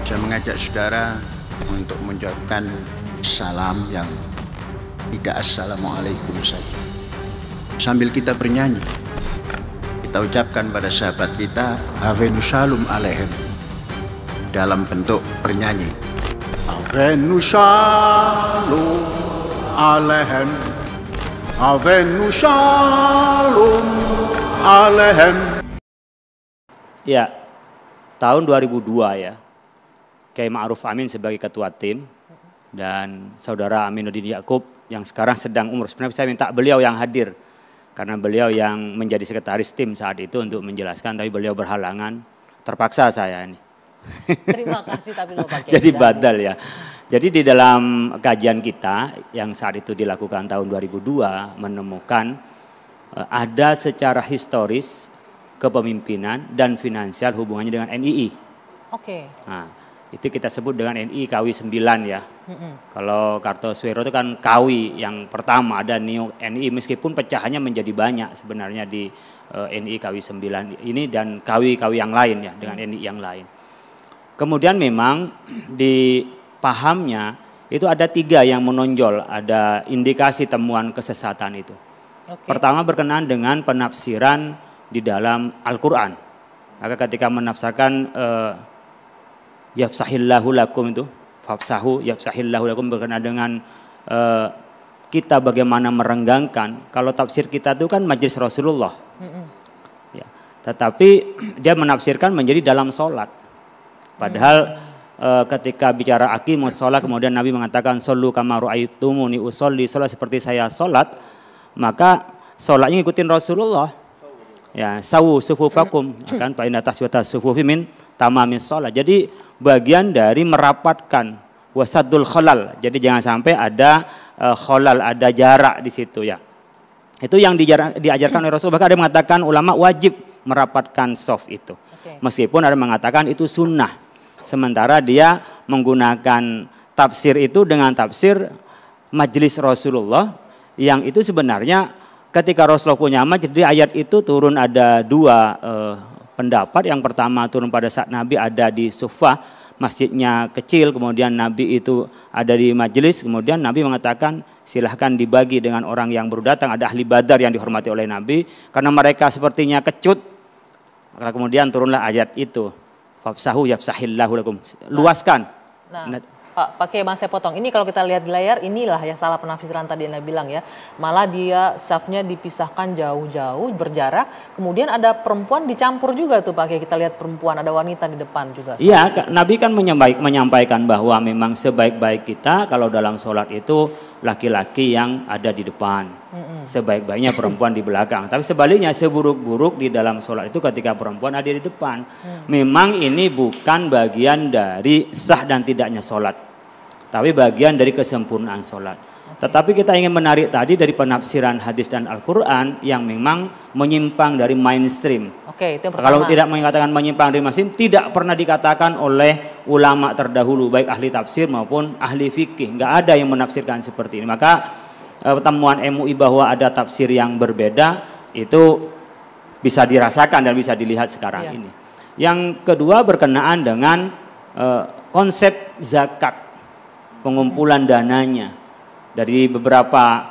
Saya mengajak saudara untuk mengucapkan salam yang tidak assalamualaikum saja. Sambil kita bernyanyi, kita ucapkan pada sahabat kita Avenu Shalom Alehem dalam bentuk bernyanyi. Avenu Shalom Alehem, Avenu Shalom Alehem. Ya, tahun 2002 ya. Kiai Ma'ruf Amin sebagai ketua tim dan saudara Aminuddin Yaqub yang sekarang sedang umur. Sebenarnya saya minta beliau yang hadir karena beliau yang menjadi sekretaris tim saat itu untuk menjelaskan, tapi beliau berhalangan, terpaksa saya ini. Terima kasih tapi lo pakai. Jadi badal ya. Jadi di dalam kajian kita yang saat itu dilakukan tahun 2002 menemukan ada secara historis kepemimpinan dan finansial hubungannya dengan NII. Oke. Nah, itu kita sebut dengan NII KW 9 ya. Kalau Kartosuwiro itu kan KW yang pertama, ada Neo NII meskipun pecahannya menjadi banyak sebenarnya di NII KW 9 ini dan KW yang lain ya dengan NII yang lain. Kemudian memang di pahamnya itu ada 3 yang menonjol, ada indikasi temuan kesesatan itu. Pertama berkenaan dengan penafsiran di dalam Al-Quran. Maka ketika menafsirkan yafsahillahu lakum itu, fafsahu yafsahillahu lakum berkenaan dengan kita bagaimana merenggangkan. Kalau tafsir kita itu kan majlis Rasulullah. Ya, tetapi dia menafsirkan menjadi dalam sholat. Padahal ketika bicara aqimus sholat kemudian Nabi mengatakan shollu kama ra'aitumuni usolli, sholat seperti saya sholat, maka sholatnya ngikutin Rasulullah. Ya, sawu sufufakum kan fa inna taswata sufufi min tamamis sholat. Jadi bagian dari merapatkan wasadul khalal. Jadi jangan sampai ada khalal, ada jarak di situ ya. Itu yang diajarkan oleh Rasul. Bahkan ada yang mengatakan ulama wajib merapatkan soft itu. Meskipun ada yang mengatakan itu sunnah. Sementara dia menggunakan tafsir itu dengan tafsir majlis Rasulullah yang itu sebenarnya ketika Rasulullah punya majlis, jadi ayat itu turun ada 2 pendapat. Yang pertama turun pada saat Nabi ada di Suffah, masjidnya kecil, kemudian Nabi itu ada di majelis, kemudian Nabi mengatakan silahkan dibagi dengan orang yang baru datang, ada ahli Badar yang dihormati oleh Nabi, karena mereka sepertinya kecut, maka kemudian turunlah ayat itu, fafsahu yafsahillahu lakum, luaskan. Nah, Pak Kiai, saya potong. Ini kalau kita lihat di layar, inilah ya salah penafsiran tadi Anda bilang ya. Malah dia safnya dipisahkan jauh-jauh, berjarak. Kemudian ada perempuan dicampur juga tuh Pak Kiai. Kita lihat perempuan, ada wanita di depan juga. Iya, Nabi kan menyampaikan bahwa memang sebaik-baik kita kalau dalam sholat itu laki-laki yang ada di depan. Sebaik-baiknya perempuan di belakang. Tapi sebaliknya seburuk-buruk di dalam sholat itu ketika perempuan ada di depan. Memang ini bukan bagian dari sah dan tidaknya sholat, tapi bagian dari kesempurnaan sholat. Tetapi kita ingin menarik tadi dari penafsiran hadis dan Al-Quran yang memang menyimpang dari mainstream. Itu yang pertama. Kalau tidak mengatakan menyimpang dari mainstream, tidak pernah dikatakan oleh ulama terdahulu, baik ahli tafsir maupun ahli fikih. Nggak ada yang menafsirkan seperti ini. Maka temuan MUI bahwa ada tafsir yang berbeda itu bisa dirasakan dan bisa dilihat sekarang ini. Yang kedua berkenaan dengan konsep zakat, pengumpulan dananya. Dari beberapa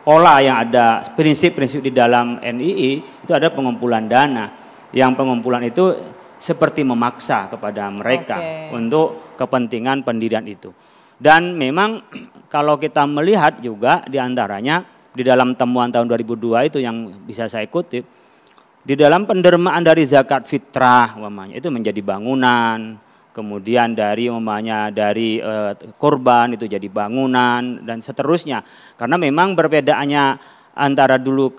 pola yang ada, prinsip-prinsip di dalam NII itu ada pengumpulan dana. Yang pengumpulan itu seperti memaksa kepada mereka untuk kepentingan pendirian itu. Dan memang kalau kita melihat juga diantaranya di dalam temuan tahun 2002 itu yang bisa saya kutip, di dalam pendermaan dari zakat fitrah itu menjadi bangunan, kemudian dari dari korban itu jadi bangunan dan seterusnya. Karena memang perbedaannya antara dulu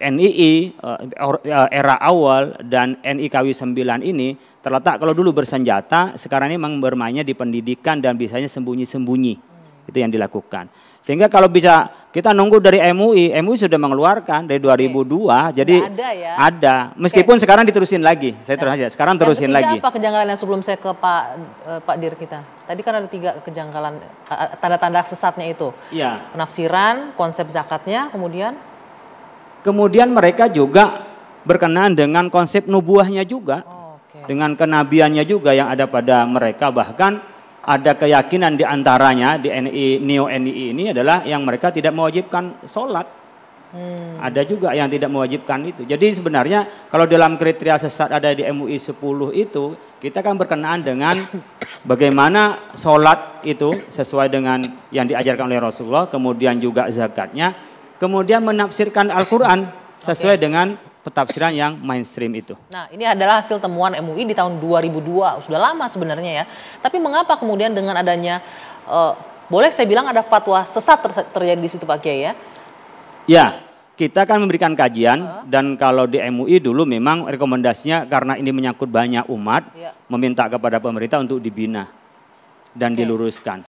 NII era awal dan NII KW 9 ini terletak kalau dulu bersenjata, sekarang ini memang bermainnya di pendidikan dan biasanya sembunyi-sembunyi. Itu yang dilakukan. Sehingga kalau bisa kita nunggu dari MUI sudah mengeluarkan dari 2002, jadi ada. Meskipun sekarang diterusin lagi, saya terus aja. Sekarang terusin lagi. Apa kejanggalan yang sebelum saya ke Pak Dir kita? Tadi kan ada 3 kejanggalan, tanda-tanda sesatnya itu. Iya. Penafsiran, konsep zakatnya, kemudian mereka juga berkenaan dengan konsep nubuahnya juga. dengan kenabiannya juga yang ada pada mereka. Bahkan ada keyakinan di antaranya di NI, Neo NII ini adalah yang mereka tidak mewajibkan sholat. Ada juga yang tidak mewajibkan itu. Jadi sebenarnya kalau dalam kriteria sesat ada di MUI 10 itu, kita kan berkenaan dengan bagaimana sholat itu sesuai dengan yang diajarkan oleh Rasulullah, kemudian juga zakatnya, kemudian menafsirkan Al-Quran sesuai dengan petafsiran yang mainstream itu. Nah, ini adalah hasil temuan MUI di tahun 2002, sudah lama sebenarnya ya. Tapi mengapa kemudian dengan adanya, boleh saya bilang ada fatwa sesat terjadi di situ Pak Kiai ya? Ya, kita akan memberikan kajian dan kalau di MUI dulu memang rekomendasinya karena ini menyangkut banyak umat, meminta kepada pemerintah untuk dibina dan diluruskan.